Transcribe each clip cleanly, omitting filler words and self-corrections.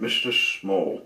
Mr. Small.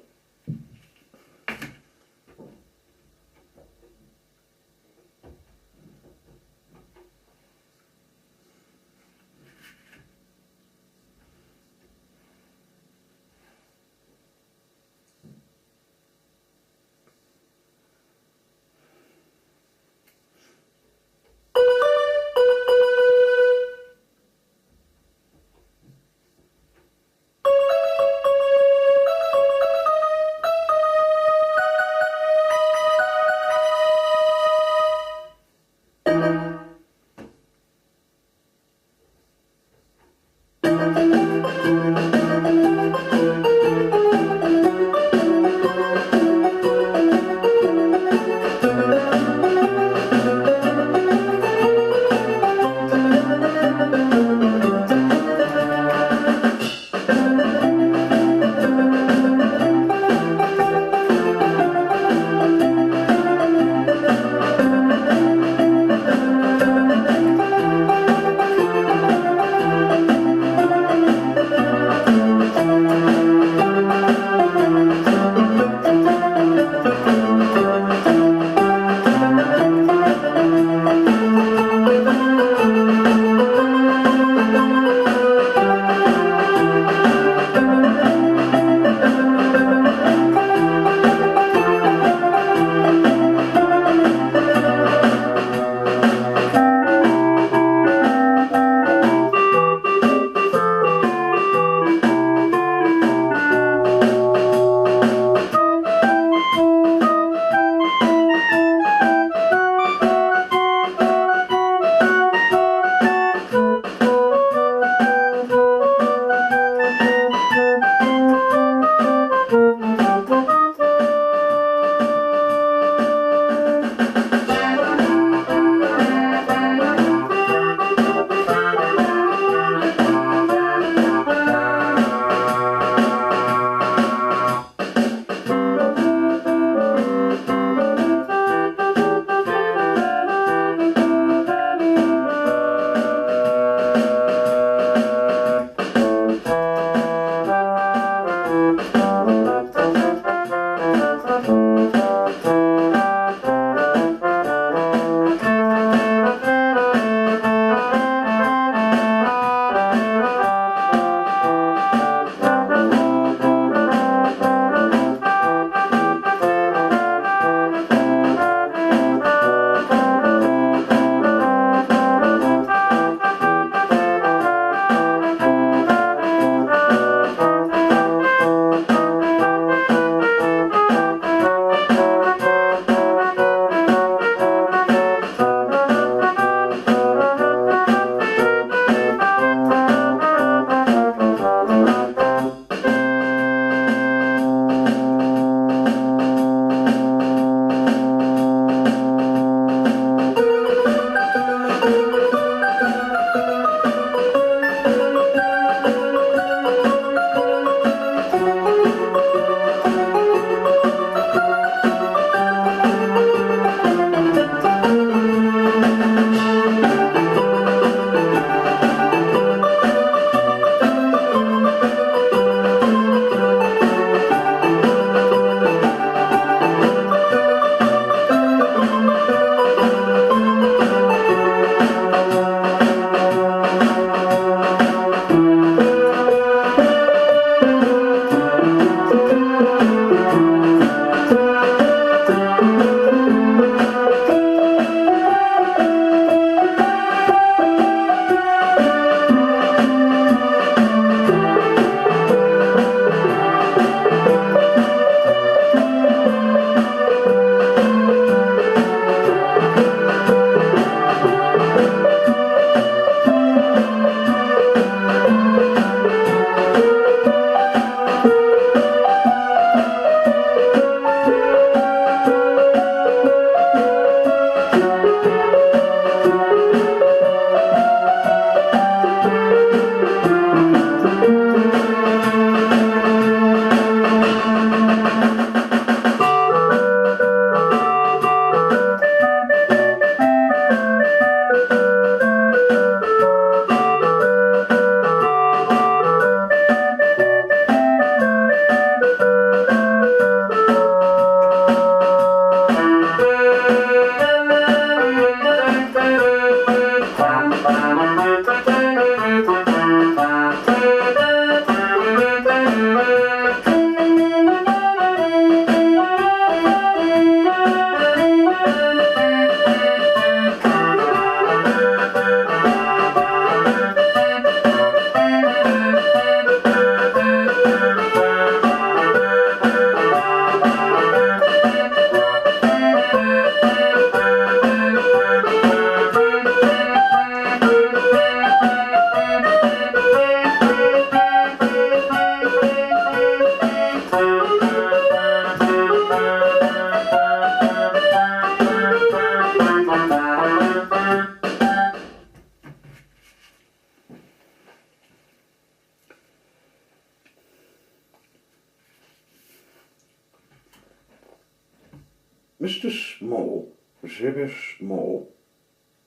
Mr. Small was very small,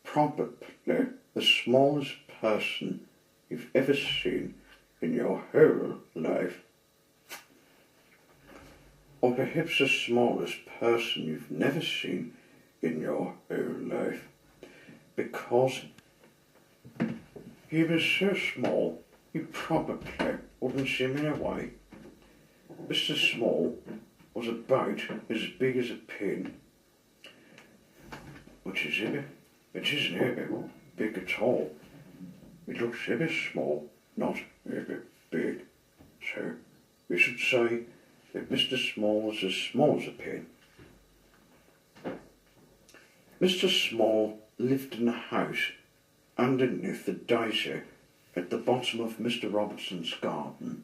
probably the smallest person you've ever seen in your whole life. Or perhaps the smallest person you've never seen in your whole life, because he was so small you probably wouldn't see him anyway. Mr. Small was about as big as a pin, which is it isn't ever big at all. It looks ever small, not ever big. So we should say that Mr. Small was as small as a pin. Mr. Small lived in a house underneath the daisy at the bottom of Mr. Robertson's garden.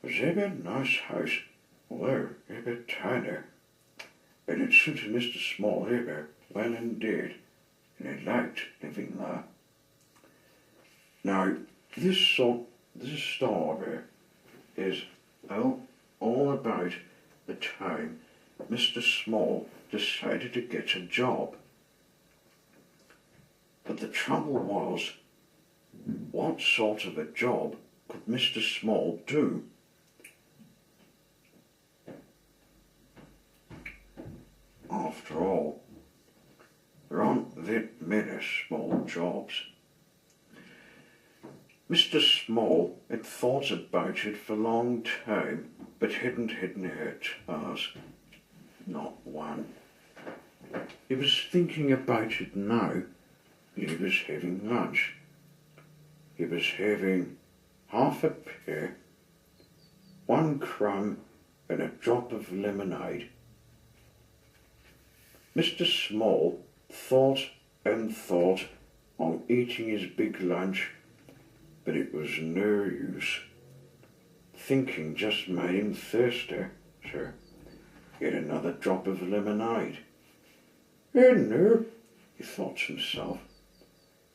It was a nice house, although a bit tiny, and it suited Mr. Small well indeed, and he liked living there. Now, this story is all about the time Mr. Small decided to get a job. But the trouble was, what sort of a job could Mr. Small do? After all, there aren't that many small jobs. Mr. Small had thought about it for a long time, but hadn't hidden her task. Not one. He was thinking about it now. He was having lunch. He was having half a pear, 1 crumb, and a drop of lemonade. Mr. Small thought and thought on eating his big lunch, but it was no use. Thinking just made him thirsty, so he had another drop of lemonade. And no, he thought to himself,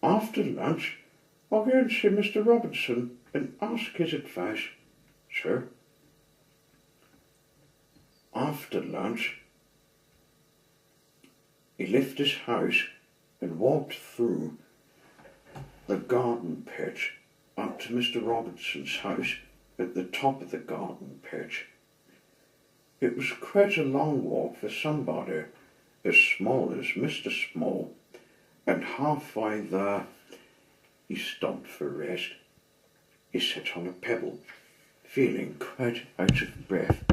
after lunch I'll go and see Mr. Robertson and ask his advice. So, after lunch, he left his house and walked through the garden patch up to Mr. Robertson's house at the top of the garden patch. It was quite a long walk for somebody as small as Mr. Small, and halfway there he stopped for rest. He sat on a pebble, feeling quite out of breath.